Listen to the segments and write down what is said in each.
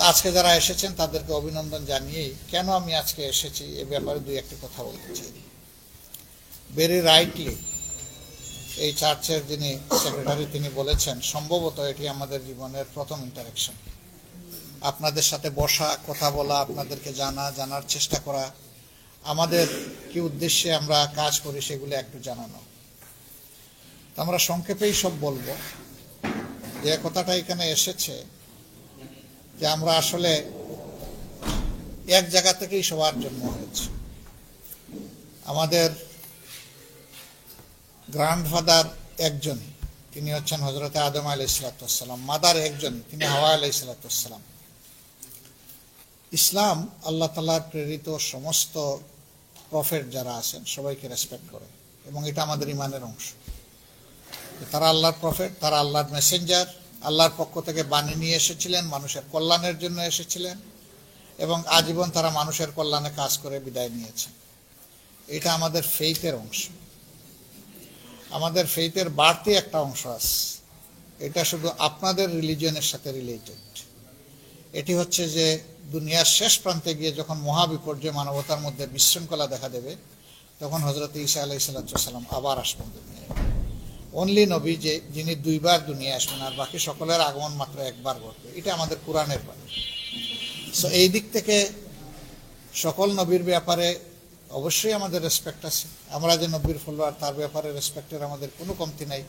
আজকে যারা এসেছেন তাদেরকে অভিনন্দন জানিয়েই কেন আমি আজকে এসেছি এ ব্যাপারে দুই একটি কথা বলতে চাই। ভেরি রাইটলি এই চার্চের যিনি সেক্রেটারি তিনি বলেছেন, সম্ভবত এটি আমাদের জীবনের প্রথম ইন্টারাকশন। আপনাদের সাথে বসা, কথা বলা, আপনাদেরকে জানার চেষ্টা করা, আমাদের কি উদ্দেশ্যে আমরা কাজ করি সেগুলো একটু জানানো। আমরা সংক্ষেপেই সব বলবো। যে কথাটা এখানে এসেছে যে আমরা আসলে এক জায়গা থেকেই সবার জন্ম হয়েছে। আমাদের গ্র্যান্ডফাদার একজন, তিনি হচ্ছেন হযরত আদম আলাইহিস সালাম। মাদার একজন, তিনি হাওয়া আলাইহিস সালাম। ইসলাম আল্লাহ তাআলার প্রেরিত সমস্ত প্রফেট যারা আছেন সবাইকে রেসপেক্ট করে এবং এটা আমাদের ইমানের অংশ। তারা আল্লাহর প্রফেট, তারা আল্লাহর মেসেঞ্জার, আল্লাহর পক্ষ থেকে বাণী নিয়ে এসেছিলেন, মানুষের কল্যাণের জন্য এসেছিলেন এবং আজীবন তারা মানুষের কল্যাণে কাজ করে বিদায় নিয়েছেন। এটা আমাদের ফেইথের অংশ। আমাদের ফেইথের বাড়তি একটা অংশ আছে, এটা শুধু আপনাদের রিলিজিয়নের সাথে রিলেটেড। এটি হচ্ছে যে দুনিয়ার শেষ প্রান্তে গিয়ে যখন মহাবিপর্যয় মানবতার মধ্যে বিশৃঙ্খলা দেখা দেবে, তখন হযরত ঈসা আলাইহিস সালাম আবার আসবেন দুনিয়ায়। অনলি নবী যিনি দুইবার দুনিয়ায় আসবেন, আর বাকি সকলের আগমন মাত্র একবার ঘটবে। এটা আমাদের কোরআনের বাণী। সো এই দিক থেকে সকল নবীর ব্যাপারে অবশ্যই আমাদের রেসপেক্ট আছে। আমরা যে নবীর ফলোয়ার তার ব্যাপারে রেসপেক্টের আমাদের কোনো কমতি নাই,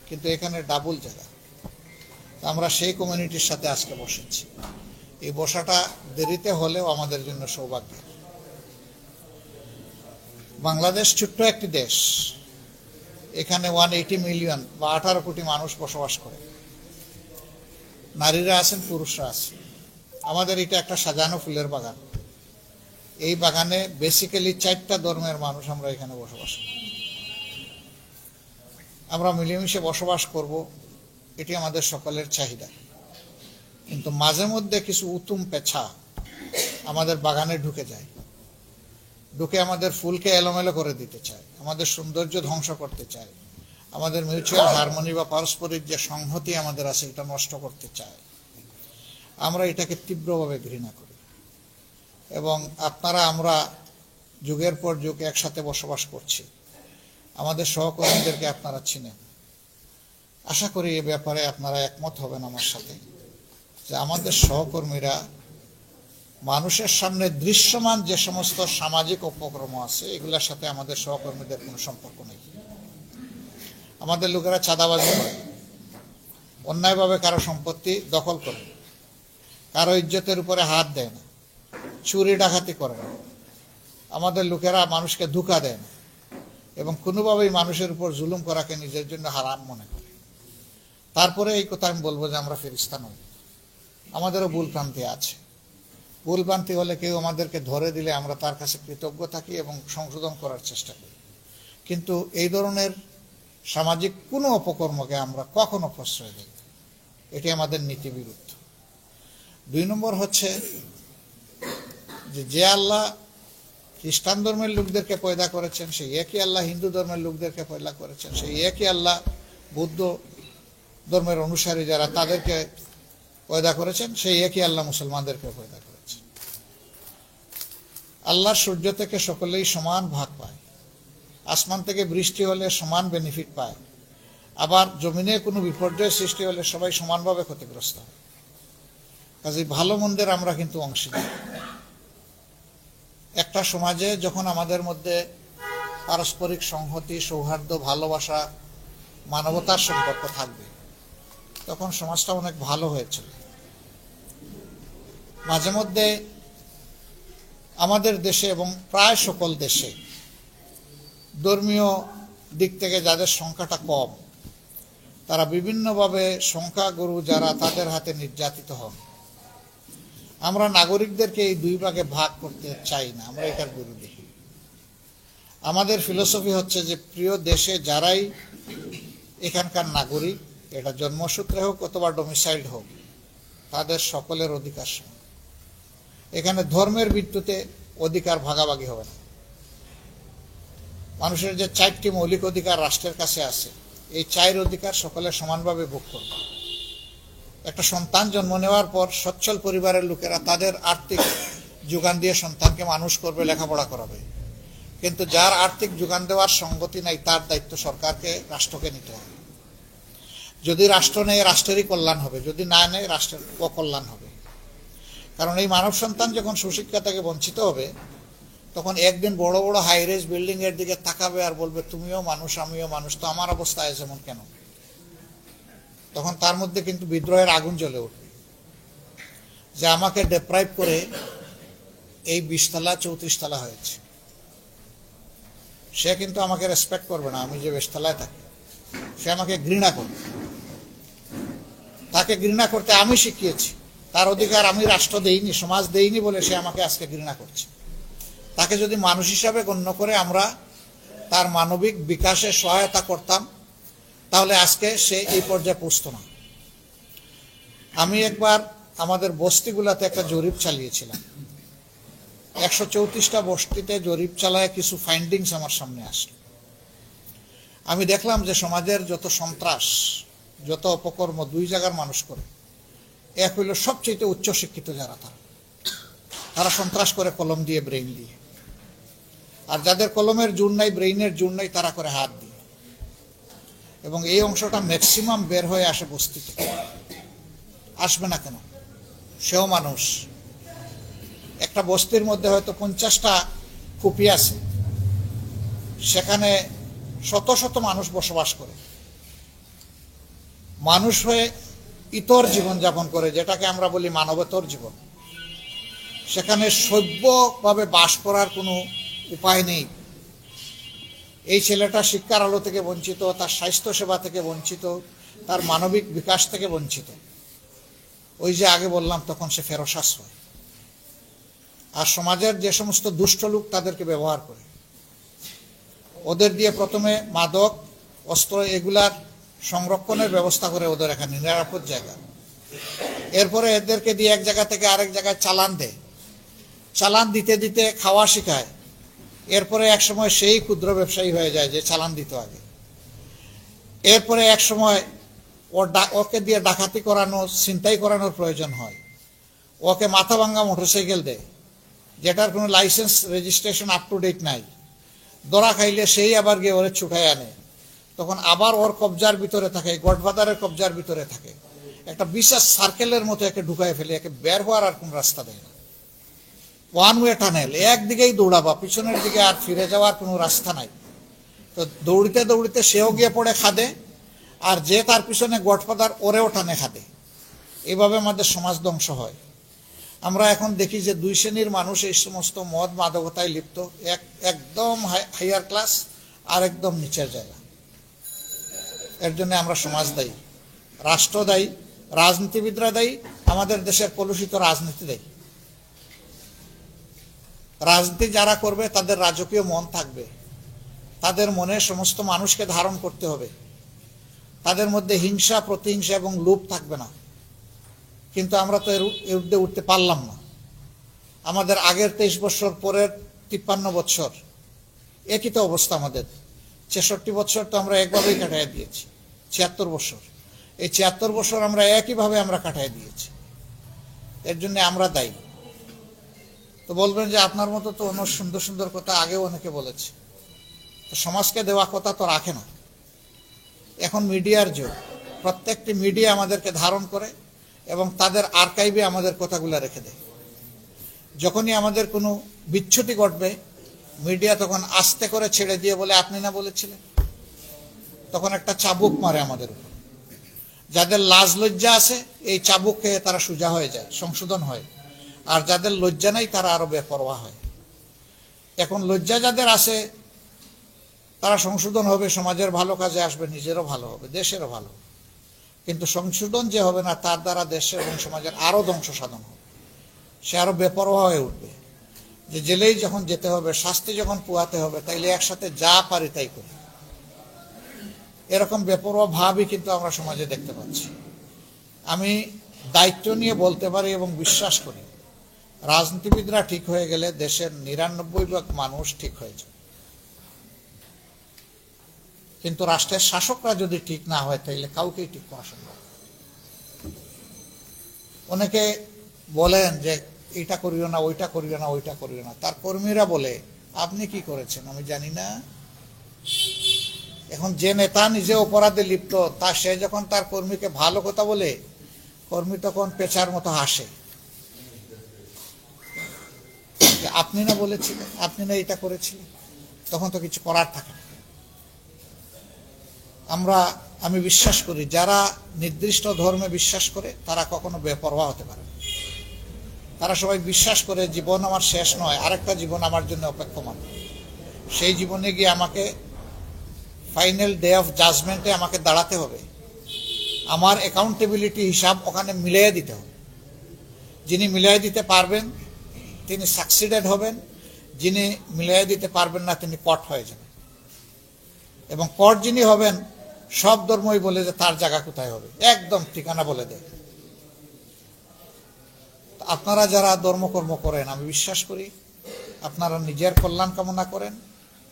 কিন্তু এখানে ডাবল জায়গা। আমরা সেই কমিউনিটির সাথে আজকে বসেছি। এই বসাটা দেরিতে হলেও আমাদের জন্য সৌভাগ্য। বাংলাদেশ ছোট্ট একটি দেশ, এখানে 180 মিলিয়ন বা 18 কোটি মানুষ বসবাস করে। নারীরা আছেন, পুরুষরা আছেন। আমাদের এটা একটা সাজানো ফুলের বাগান। এই বাগানে বেসিক্যালি 4টা ধর্মের মানুষ আমরা এখানে বসবাস করি। আমরা মিলেমিশে বসবাস করব, এটি আমাদের সকলের চাহিদা। কিন্তু মাঝে মধ্যে কিছু উতুম পেছা আমাদের বাগানে ঢুকে যায়, ঢুকে আমাদের ফুলকে এলোমেলো করে দিতে চায়, আমাদের সৌন্দর্য ধ্বংস করতে চায়, আমাদের মিউচুয়াল হারমোনি বা পারস্পরিক যে সংহতি আমাদের আছে এটা নষ্ট করতে চায়। আমরা এটাকে তীব্রভাবে ঘৃণা করি এবং আমরা যুগের পর যুগ একসাথে বসবাস করছি। আমাদের সহকর্মীদেরকে আপনারা চিনেন। আশা করি এ ব্যাপারে আপনারা একমত হবেন আমার সাথে যে আমাদের সহকর্মীরা মানুষের সামনে দৃশ্যমান যে সমস্ত সামাজিক উপক্রম আছে এগুলোর সাথে আমাদের সহকর্মীদের কোনো সম্পর্ক নেই। আমাদের লোকেরা চাঁদাবাজি করে, অন্যায়ভাবে কারো সম্পত্তি দখল করে, কারো ইজ্জতের উপরে হাত দেয় না, চুরি ডাকাতি করে না। আমাদের লোকেরা মানুষকে ধোঁকা দেয় না এবং কোনোভাবেই মানুষের উপর জুলুম করাকে নিজের জন্য হারাম মনে করে। তারপরে এই কথা আমি বলবো যে আমরা ফেরেশতা নই। আমাদেরও ভুলভ্রান্তি আছে। ভুলভ্রান্তি হলে কেউ আমাদেরকে ধরে দিলে আমরা তার কাছে কৃতজ্ঞ থাকি এবং সংশোধন করার চেষ্টা করি। কিন্তু এই ধরনের সামাজিক কোনো অপকর্মকে আমরা কখনো প্রশ্রয় দিই না। এটি আমাদের নীতি বিরুদ্ধ। 2 নম্বর হচ্ছে যে আল্লাহ খ্রিস্টান ধর্মের লোকদেরকে পয়দা করেছেন সেই একই আল্লাহ হিন্দু ধর্মের লোকদেরকে পয়দা করেছেন, সেই একই আল্লাহ বৌদ্ধ ধর্মের অনুসারী যারা তাদেরকে পয়দা করেছেন, সেই একই আল্লাহ মুসলমানদেরকে পয়দা করেছেন। আল্লাহর সূর্য থেকে সকলেই সমান ভাগ পায়, আসমান থেকে বৃষ্টি হলে সমান বেনিফিট পায়, আবার জমিনে কোনো বিপর্যয় সৃষ্টি হলে সবাই সমানভাবে ক্ষতিগ্রস্ত হয়। কাজেই ভালো মন্দের আমরা কিন্তু অংশীদার। একটা সমাজে যখন আমাদের মধ্যে পারস্পরিক সংহতি, সৌহার্দ্য, ভালোবাসা, মানবতার সম্পর্ক থাকবে তখন সমাজটা অনেক ভালো হয়েছিল। মাঝে মধ্যে আমাদের দেশে এবং প্রায় সকল দেশে ধর্মীয় দিক থেকে যাদের সংখ্যাটা কম তারা বিভিন্নভাবে সংখ্যাগুরু যারা তাদের হাতে নির্যাতিত হন। আমরা নাগরিকদেরকে এই 2 ভাগে ভাগ করতে চাই না, আমরা এটার বিরোধী। আমাদের ফিলোসফি হচ্ছে যে প্রিয় দেশে যারাই এখানকার নাগরিক, এটা জন্মসূত্রে হোক অথবা ডোমিসাইল্ড হোক, তাদের সকলের অধিকার সমান। এখানে ধর্মের ভিত্তিতে অধিকার ভাগাভাগি হবে না। মানুষের যে 4টি মৌলিক অধিকার রাষ্ট্রের কাছে আছে, এই 4 অধিকার সকলে সমানভাবে ভোগ করবে। একটা সন্তান জন্ম নেওয়ার পর সচ্ছল পরিবারের লোকেরা তাদের আর্থিক যোগান দিয়ে সন্তানকে মানুষ করবে, লেখাপড়া করাবে। কিন্তু যার আর্থিক যোগান দেওয়ার সঙ্গতি নাই, তার দায়িত্ব সরকারকে, রাষ্ট্রকে নিতে হবে। যদি রাষ্ট্র নেয়, রাষ্ট্রেরই কল্যাণ হবে, যদি না নেয়, রাষ্ট্রের অকল্যাণ হবে। কারণ এই মানব সন্তান যখন সুশিক্ষা থেকে বঞ্চিত হবে, তখন একদিন বড় বড় হাইরেজ বিল্ডিং এর দিকে তাকাবে আর বলবে, তুমিও মানুষ, আমিও মানুষ, তো আমার অবস্থা যেমন কেন? তখন তার মধ্যে কিন্তু বিদ্রোহের আগুন জ্বলে উঠবে, যে আমাকে ডেপ্রাইভ করে এই 20 তলা 34 তলা হয়েছে। সে কিন্তু আমাকে রেসপেক্ট করবে না, আমি যে 20 তলায় থাকি। সে আমাকে ঘৃণা করবে। তাকে ঘৃণা করতে আমি শিখিয়েছি, তার অধিকার আমি রাষ্ট্র দেইনি, সমাজ দেইনি বলে সে আমাকে আজকে ঘৃণা করছে। তাকে যদি মানুষ হিসাবে গণ্য করে আমরা তার মানবিক বিকাশে সহায়তা করতাম, তাহলে আজকে সে এই পর্যায়ে পৌঁছত না। আমি একবার আমাদের বস্তিগুলাতে একটা জরিপ চালিয়েছিলাম। 134টা বস্তিতে জরিপ চালায় কিছু ফাইন্ডিংস আমার সামনে আসলো। আমি দেখলাম যে সমাজের যত সন্ত্রাস, যত অপকর্ম 2 জায়গার মানুষ করে। এক হইল সবচেয়ে উচ্চ শিক্ষিত যারা, তারা সন্ত্রাস করে কলম দিয়ে, ব্রেইন দিয়ে। আর যাদের কলমের জোর নাই, ব্রেইনের জোর নাই, তারা করে হাত দিয়ে। এবং এই অংশটা ম্যাক্সিমাম বের হয়ে আসে বস্তি থেকে। আসবে না কেন? সেও মানুষ। একটা বস্তির মধ্যে হয়তো 50টা কুপি আছে, সেখানে শত শত মানুষ বসবাস করে, মানুষ হয়ে ইতর জীবন যাপন করে, যেটাকে আমরা বলি মানবেতর জীবন। সেখানে সভ্যভাবে বাস করার কোনো উপায় নেই। এই ছেলেটা শিক্ষার আলো থেকে বঞ্চিত, তার স্বাস্থ্য সেবা থেকে বঞ্চিত, তার মানবিক বিকাশ থেকে বঞ্চিত। ওই যে আগে বললাম, তখন সে ফেরসাস হয়। আর সমাজের যে সমস্ত দুষ্ট লোক তাদেরকে ব্যবহার করে, ওদের দিয়ে প্রথমে মাদক, অস্ত্র এগুলার সংরক্ষণের ব্যবস্থা করে ওদের এখানে নিরাপদ জায়গা। এরপরে এদেরকে দিয়ে এক জায়গা থেকে আরেক জায়গায় চালান দেয়। চালান দিতে দিতে খাওয়া শিখায়। এরপরে এক সময় সেই ক্ষুদ্র ব্যবসায়ী হয়ে যায় যে চালান দিত আগে। এরপরে এক সময় ওকে দিয়ে ডাকাতি করানো, ছিনতাই করানোর প্রয়োজন হয়। ওকে মাথা ভাঙ্গা মোটরসাইকেল দেয়, যেটার কোনো licence registration up to date নাই। ধরা খাইলে সেই আবার গিয়ে ওরে ছুটাই আনে। তখন আবার ওর কবজার ভিতরে থাকে, গডফাদারের কবজার ভিতরে থাকে। একটা বিশেষ সার্কেলের মতো একে ঢুকায় ফেলে, একে বের হওয়ার আর কোন রাস্তা দেয় না। ওয়ান ওয়ে টানেল, একদিকেই দৌড়াবা, পিছনের দিকে আর ফিরে যাওয়ার কোনো রাস্তা নাই। তো দৌড়িতে দৌড়িতে সেও গিয়ে পড়ে খাদে, আর যে তার পিছনে গডফাদার ওরেও টানে খাদে। এইভাবে আমাদের সমাজ ধ্বংস হয়। আমরা এখন দেখি যে 2 শ্রেণীর মানুষ এই সমস্ত মদ মাদকতায় লিপ্ত, একদম হাইয়ার ক্লাস আর একদম নিচের জায়গা। এর জন্য আমরা সমাজ দায়ী, রাষ্ট্র দায়ী, রাজনীতিবিদরা দায়ী, আমাদের দেশের কলুষিত রাজনীতি দায়ী। রাজনীতি যারা করবে তাদের রাজকীয় মন থাকবে, তাদের মনে সমস্ত মানুষকে ধারণ করতে হবে, তাদের মধ্যে হিংসা, প্রতিহিংসা এবং লোভ থাকবে না। কিন্তু আমরা তো এর ঊর্ধ্বে উঠতে পারলাম না। আমাদের আগের 23 বছর, পরের 53 বছর একই তো অবস্থা আমাদের। 66 বছর তো আমরা একভাবেই কাটাই দিয়েছি। 76 বছর, এই 76 বছর আমরা একইভাবে আমরা কাটাই দিয়েছি। এর জন্য আমরা দায়ী। তো বলবেন যে আপনার মতো তো অনেক সুন্দর সুন্দর কথা আগেও অনেকে বলেছে, তো সমাজকে দেওয়া কথা তো রাখে না। এখন মিডিয়ার যুগ, প্রত্যেকটি মিডিয়া আমাদেরকে ধারণ করে এবং তাদের আর্কাইভে আমাদের কথাগুলো রেখে দেয়। যখনই আমাদের কোনো বিচ্যুতি ঘটবে, মিডিয়া তখন আস্তে করে ছেড়ে দিয়ে বলে, আপনি না বলেছিলেন। তখন একটা চাবুক মারে আমাদের উপর। যাদের লাজ লজ্জা আছে, এই চাবুক খেয়ে তারা সোজা হয়ে যায়, সংশোধন হয়। আর যাদের লজ্জা নাই, তারা আরো বেপরোয়া হয়। এখন লজ্জা যাদের আছে, তারা সংশোধন হবে, সমাজের ভালো কাজে আসবে, নিজেরও ভালো হবে, দেশেরও ভালো হবে। কিন্তু সংশোধন যে হবে না, তার দ্বারা দেশের এবং সমাজের আরো ধ্বংস সাধন হবে। সে আরো বেপরোয়া হয়ে উঠবে, যে জেলেই যখন যেতে হবে, শাস্তি যখন পোয়াতে হবে, তাইলে একসাথে যা পারি তাই করি। এরকম বেপরোয়া ভাবই কিন্তু আমরা সমাজে দেখতে পাচ্ছি। আমি দায়িত্ব নিয়ে বলতে পারি এবং বিশ্বাস করি, রাজনীতিবিদরা ঠিক হয়ে গেলে দেশের 99% মানুষ ঠিক হয়ে যায়। কিন্তু রাষ্ট্রের শাসকরা যদি ঠিক না হয়, তাইলে কাউকেই ঠিক করা সম্ভব। অনেকে বলেন যে এটা করিও না, ওইটা করিও না, ওইটা করিও না। তার কর্মীরা বলে আপনি কি করেছেন আমি জানি না। এখন যে নেতা নিজে অপরাধে লিপ্ত, সে যখন তার কর্মীকে ভালো কথা বলে, কর্মী তখন পেঁচার মতো হাসে। আপনি না বলেছিলেন, আপনি না এটা করেছিলেন, তখন তো কিছু করার থাকে না। আমি বিশ্বাস করি যারা নির্দিষ্ট ধর্মে বিশ্বাস করে তারা কখনো বেপরোয়া হতে পারে না। তারা সবাই বিশ্বাস করে জীবন আমার শেষ নয়, আরেকটা জীবন আমার জন্য অপেক্ষমান। সেই জীবনে গিয়ে আমাকে ফাইনাল ডে অফ জাজমেন্টে আমাকে দাঁড়াতে হবে, আমার অ্যাকাউন্টেবিলিটি হিসাব ওখানে মিলিয়ে দিতে হবে। যিনি মিলিয়ে দিতে পারবেন তিনি সাকসিডেড হবেন, যিনি মিলিয়ে দিতে পারবেন না তিনি কট হয়ে যাবেন। এবং কট যিনি হবেন, সব ধর্মই বলে যে তার জায়গা কোথায় হবে, একদম ঠিকানা বলে দেয়। আপনারা যারা ধর্মকর্ম করেন, আমি বিশ্বাস করি আপনারা নিজের কল্যাণ কামনা করেন,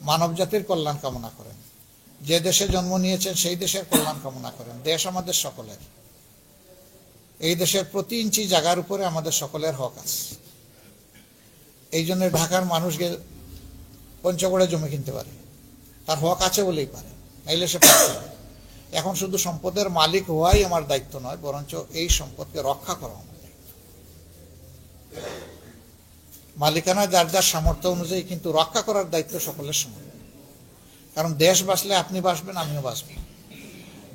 মানব জাতির কল্যাণ কামনা করেন, যে দেশে জন্ম নিয়েছেন সেই দেশের কল্যাণ কামনা করেন। দেশ আমাদের সকলের, এই দেশের প্রতি ইঞ্চি জায়গার উপরে আমাদের সকলের হক আছে। এই জন্য ঢাকার মানুষকে পঞ্চগড়ে জমি কিনতে পারে, তার হক আছে বলেই পারে, নাইলে সে পারছে না। এখন শুধু সম্পদের মালিক হওয়াই আমার দায়িত্ব নয়, বরঞ্চ এই সম্পদকে রক্ষা করা আমার দায়িত্ব। মালিকানা যার যার সামর্থ্য অনুযায়ী, কিন্তু রক্ষা করার দায়িত্ব সকলের সমান। কারণ দেশ বাঁচলে আপনি বাঁচবেন, আমিও বাঁচব।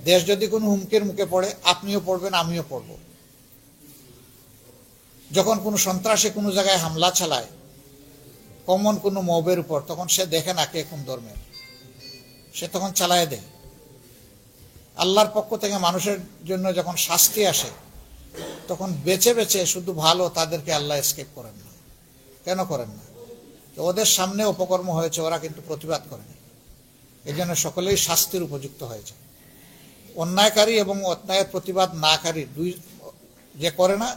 দেশ যদি কোনো হুমকির মুখে পড়ে, আপনিও পড়বেন, আমিও পড়ব। যখন কোনো সন্ত্রাসী কোনো জায়গায় হামলা চালায় কমন কোনো মবের উপর, তখন সে দেখে না কে কোন ধর্মের, সে তখন চালায় দেয়। আল্লাহর পক্ষ থেকে মানুষের জন্য যখন শাস্তি আসে, তখন বেছে বেছে শুধু ভালো তাদেরকে আল্লাহ এসকেপ করেন না। কেন করেন না? ওদের সামনে অপকর্ম হয়েছে, ওরা কিন্তু প্রতিবাদ করেনি, এই জন্য সকলেই শাস্তির উপযুক্ত হয়েছে। অন্যায়কারী এবং অন্যায়ের প্রতিবাদ নাকারী দুই যে করে না,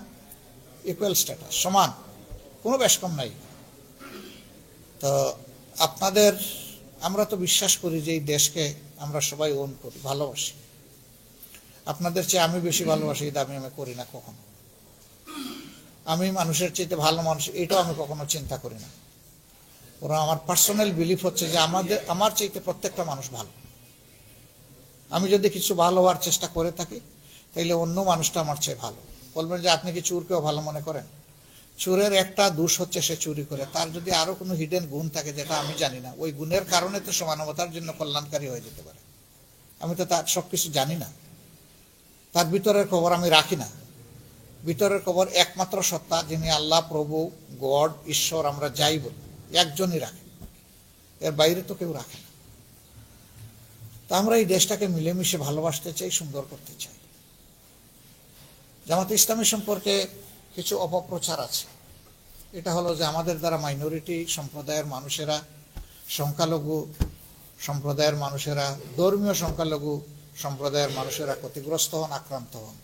ইকুয়াল স্ট্যাটাস, সমান, কোনো বেশ কম নাই। তো আমরা তো বিশ্বাস করি যে এই দেশকে আমরা সবাই ওন করি, ভালোবাসি। আপনাদের চেয়ে আমি বেশি ভালোবাসি এই দাবি আমি করি না কখনো। আমি মানুষের চেয়ে ভালো মানুষ এটাও আমি কখনো চিন্তা করি না। ওরা আমার পার্সোনাল বিলিফ হচ্ছে যে আমার চাইতে প্রত্যেকটা মানুষ ভালো। আমি যদি কিছু ভালো হওয়ার চেষ্টা করে থাকি, তাইলে অন্য মানুষটা আমার চেয়ে ভালো। বলবেন যে আপনি কি চোরকেও ভালো মনে করেন? চোরের একটা দোষ হচ্ছে সে চুরি করে, তার যদি আরো কোনো হিডেন গুণ থাকে যেটা আমি জানি না, ওই গুণের কারণে তো সে মানবতার জন্য কল্যাণকারী হয়ে যেতে পারে। আমি তো তার সবকিছু জানি না, তার ভিতরের খবর আমি রাখি না। ভিতরের খবর একমাত্র সত্তা, যিনি আল্লাহ, প্রভু, গড, ঈশ্বর, আমরা যাই বলি, একজনই রাখে, এর বাইরে তো কেউ রাখে না। তা আমরা এই দেশটাকে মিলেমিশে ভালোবাসতে চাই, সুন্দর করতে চাই। জামাতে ইসলামী সম্পর্কে কিছু অপপ্রচার আছে। এটা হলো যে আমাদের দ্বারা মাইনরিটি সম্প্রদায়ের মানুষেরা, সংখ্যালঘু সম্প্রদায়ের মানুষেরা, ধর্মীয় সংখ্যালঘু সম্প্রদায়ের মানুষেরা ক্ষতিগ্রস্ত হন, আক্রান্ত হন।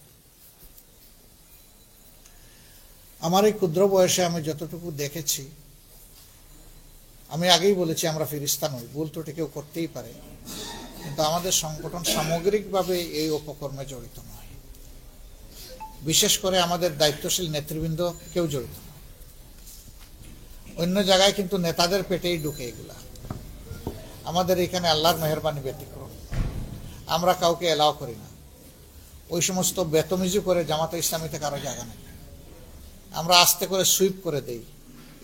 আমার এই ক্ষুদ্র বয়সে আমি যতটুকু দেখেছি, আমি আগেই বলেছি আমরা ফেরেশতা নই, ভুল ত্রুটি কেউ করতেই পারে, কিন্তু আমাদের সংগঠন সামগ্রিকভাবে এই অপকর্মে জড়িত নয়। বিশেষ করে আমাদের দায়িত্বশীল নেতৃবৃন্দ কেউ জড়িত নয়। অন্য জায়গায় কিন্তু নেতাদের পেটেই ঢুকে এগুলা। আমাদের এখানে আল্লাহর মেহেরবানি ব্যতিক্রম, আমরা কাউকে এলাও করি না। ওই সমস্ত বেতমিজি করে জামাতে ইসলামীতে কারো জায়গা নেই। আমরা আস্তে করে সুইপ করে দেই,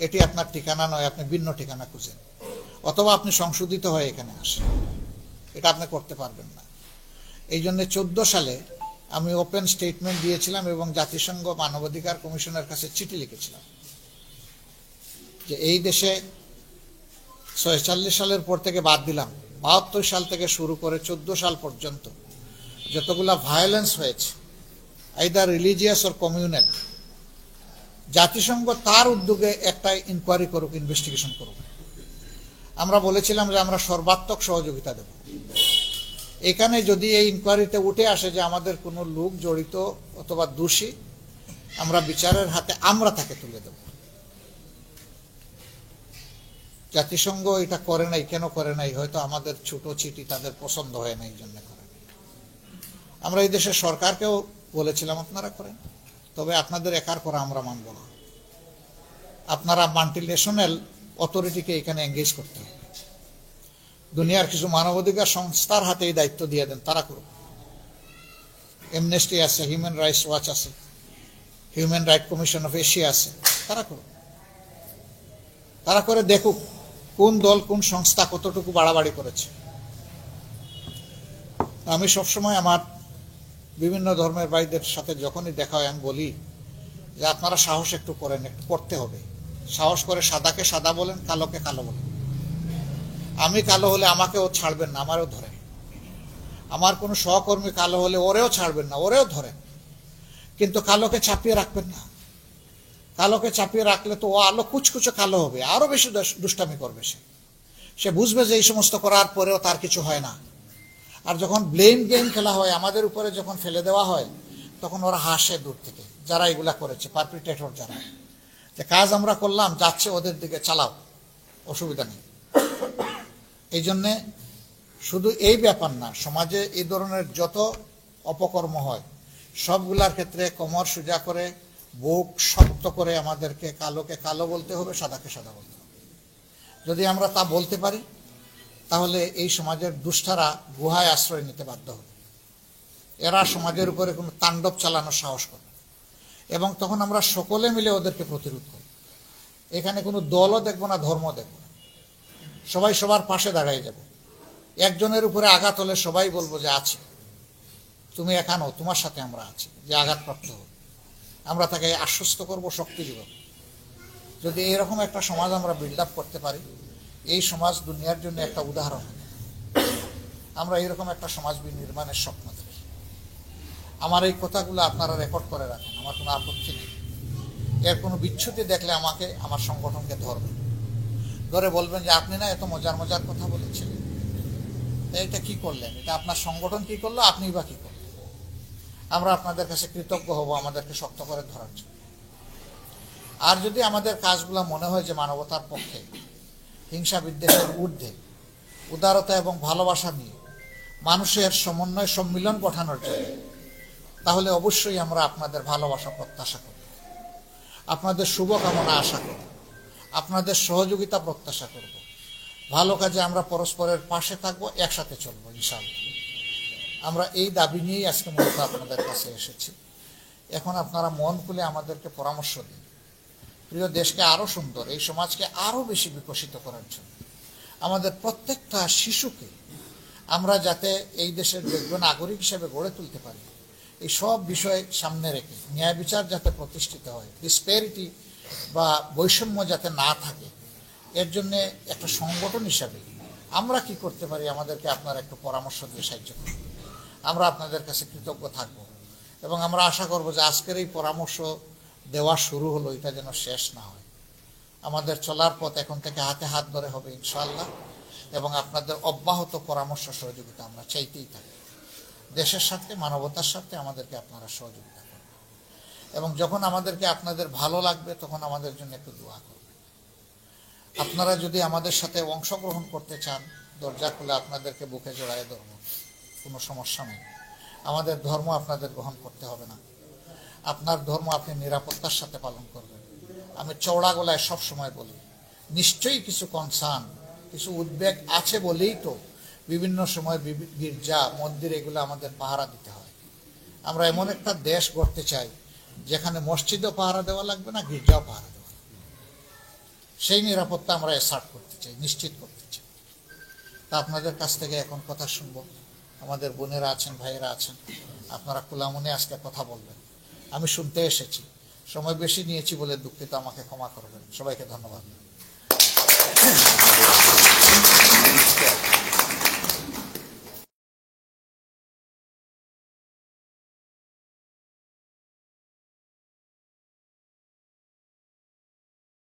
এটি আপনার ঠিকানা নয়, আপনি ভিন্ন ঠিকানা খুঁজেন, অথবা আপনি সংশোধিত হয়ে এখানে আসেন। এটা আপনি করতে পারবেন না। এই জন্য 14 সালে আমি ওপেন স্টেটমেন্ট দিয়েছিলাম এবং জাতিসংঘ মানবাধিকার কমিশনের কাছে চিঠি লিখেছিলাম যে এই দেশে 46 সালের পর থেকে বাদ দিলাম, 72 সাল থেকে শুরু করে 14 সাল পর্যন্ত যতগুলা ভায়োলেন্স হয়েছে, আইদার রিলিজিয়াস অর কমিউনাল, জাতিসংঘ তার উদ্যোগে একটা ইনকোয়ারি করুক, ইনভেস্টিগেশন করুক। আমরা বলেছিলাম যে আমরা সর্বাত্মক সহযোগিতা দেব। এখানে যদি এই ইনকোয়ারিতে উঠে আসে যে আমাদের কোনো লোক জড়িত অথবা দোষী, আমরা বিচারের হাতে আমরা তাকে তুলে দেব। জাতিসংঘ এটা করে নাই, কেন করে নাই? হয়তো আমাদের ছোট চিঠি তাদের পছন্দ হয় না, এই জন্য করে নাই। আমরা এই দেশের সরকারকেও বলেছিলাম আপনারা করেন, তবে আপনাদের একার করা আমরা মানব না। আপনারা মাল্টিনেশনাল অথরিটিকে এখানে এঙ্গেজ করতে হবে। দুনিয়ার কিছু মানবাধিকার সংস্থার হাতে এই দায়িত্ব দিয়ে দেন, তারা করুক। এমনেস্টি আছে, হিউম্যান রাইটস ওয়াচ আছে, human right commission of Asia আছে, তারা করুক। তারা করে দেখুক কোন দল কোন সংস্থা কতটুকু বাড়াবাড়ি করেছে। আমি সবসময় আমার বিভিন্ন ধর্মের ভাইদের সাথে যখনই দেখা হয় আমি বলি যে আপনারা সাহস একটু করেন, একটু করতে হবে। সাহস করে সাদাকে সাদা বলেন, কালোকে কালো বলেন। আমি কালো হলে আমাকেও ছাড়বেন না, আমারও ধরেন। আমার কোনো সহকর্মী কালো হলে ওরেও ছাড়বেন না, ওরেও ধরেন। কিন্তু কালোকে চাপিয়ে রাখবেন না। কালোকে চাপিয়ে রাখলে তো ও আলো কুচকুচে কালো হবে, আরো বেশি দুষ্টামি করবে। সে বুঝবে যে এই সমস্ত করার পরেও তার কিছু হয় না। আর যখন ব্লেম গেম খেলা হয়, আমাদের উপরে যখন ফেলে দেওয়া হয়, তখন ওরা হাসে দূর থেকে, যারা এগুলা করেছে, পারপিটেটর যারা, যে কাজ আমরা করলাম, যাচ্ছে ওদের দিকে, চালাও, অসুবিধা নেই। এই জন্যে শুধু এই ব্যাপার না, সমাজে এই ধরনের যত অপকর্ম হয় সবগুলার ক্ষেত্রে কোমর সোজা করে, বুক শক্ত করে আমাদেরকে কালোকে কালো বলতে হবে, সাদাকে সাদা বলতে হবে। যদি আমরা তা বলতে পারি তাহলে এই সমাজের দুষ্টারা গুহায় আশ্রয় নিতে বাধ্য হবে। এরা সমাজের উপরে কোনো তাণ্ডব চালানোর সাহস করবে, এবং তখন আমরা সকলে মিলে ওদেরকে প্রতিরোধ করব। এখানে কোনো দলও দেখবো না, ধর্ম দেখবো না, সবাই সবার পাশে দাঁড়িয়ে যাব। একজনের উপরে আঘাত হলে সবাই বলবো যে আছে, তুমি এখানেও, তোমার সাথে আমরা আছি। যে আঘাতপ্রাপ্ত হবে আমরা তাকে আশ্বস্ত করব, শক্তি দিব। যদি এরকম একটা সমাজ আমরা বিল্ড আপ করতে পারি, এই সমাজ দুনিয়ার জন্য একটা উদাহরণ। আমরা এরকম একটা সমাজ নির্মাণের স্বপ্ন দেখি। আমার এই কথাগুলো আপনারা রেকর্ড করে রাখেন, আমার কোনো আপত্তি নেই। এর কোনো বিচ্ছুতি দেখলে আমাকে, আমার সংগঠনকে ধরবেন, ধরে বলবেন যে আপনি না এত মজার মজার কথা বলেছিলেন, এটা কি করলেন, এটা আপনার সংগঠন কি করলো, আপনি বা কি করলেন। আমরা আপনাদের কাছে কৃতজ্ঞ হব আমাদেরকে শক্ত করে ধরার জন্য। আর যদি আমাদের কাজগুলো মনে হয় যে মানবতার পক্ষে, হিংসা বিদ্বেষের ঊর্ধ্বে, উদারতা এবং ভালোবাসা নিয়ে মানুষের সমন্বয় সম্মিলন গঠানোর জন্য, তাহলে অবশ্যই আমরা আপনাদের ভালোবাসা প্রত্যাশা করব, আপনাদের শুভকামনা আশা করব, আপনাদের সহযোগিতা প্রত্যাশা করব। ভালো কাজে আমরা পরস্পরের পাশে থাকবো, একসাথে চলবো ইনশাআল্লাহ। আমরা এই দাবি নিয়েই আজকে মূলত আপনাদের কাছে এসেছি। এখন আপনারা মন খুলে আমাদেরকে পরামর্শ দিন, প্রিয় দেশকে আরো সুন্দর, এই সমাজকে আরো বেশি বিকশিত করার জন্য, আমাদের প্রত্যেকটা শিশুকে আমরা যাতে এই দেশের যোগ্য নাগরিক হিসেবে গড়ে তুলতে পারি, এই সব বিষয় সামনে রেখে ন্যায় বিচার যাতে প্রতিষ্ঠিত হয়, ডিসপ্যারিটি বা বৈষম্য যাতে না থাকে, এর জন্য একটা সংগঠন হিসাবে আমরা কি করতে পারি, আমাদেরকে আপনারা একটু পরামর্শ দিয়ে সাহায্য করুন। আমরা আপনাদের কাছে কৃতজ্ঞ থাকব, এবং আমরা আশা করব যে আজকের এই পরামর্শ দেওয়া শুরু হলো, এটা যেন শেষ না হয়। আমাদের চলার পথ এখন থেকে হাতে হাত ধরে হবে ইনশাআল্লাহ, এবং আপনাদের অব্যাহত পরামর্শ সহযোগিতা আমরা চাইতেই থাকি। দেশের সাথে, মানবতার সাথে আমাদেরকে আপনারা সহযোগিতা করবেন, এবং যখন আমাদেরকে আপনাদের ভালো লাগবে তখন আমাদের জন্য একটু দোয়া করবেন। আপনারা যদি আমাদের সাথে অংশগ্রহণ করতে চান, দরজা খুলে আপনাদেরকে বুকে জড়ায় ধরব, কোনো সমস্যা নেই। আমাদের ধর্ম আপনাদের গ্রহণ করতে হবে না, আপনার ধর্ম আপনি নিরাপত্তার সাথে পালন করবেন। আমি চওড়া গলায় সবসময় বলি, নিশ্চয়ই কিছু কনসার্ন, কিছু উদ্বেগ আছে বলেই তো বিভিন্ন সময় গির্জা, মন্দির এগুলো আমাদের পাহারা দিতে হয়। আমরা এমন একটা দেশ গড়তে চাই যেখানে মসজিদও পাহারা দেওয়া লাগবে না, গির্জাও পাহারা দেওয়া লাগবে। সেই নিরাপত্তা আমরা এসার্ট করতে চাই, নিশ্চিত করতে চাই। তা আপনাদের কাছ থেকে এখন কথা শুনবো। আমাদের বোনেরা আছেন, ভাইয়েরা আছেন, আপনারা খোলা মনে আজকে কথা বলবেন। আমি শুনতে এসেছি, সময় বেশি নিয়েছি বলে দুঃখিত, আমাকে ক্ষমা করবেন। সবাইকে ধন্যবাদ।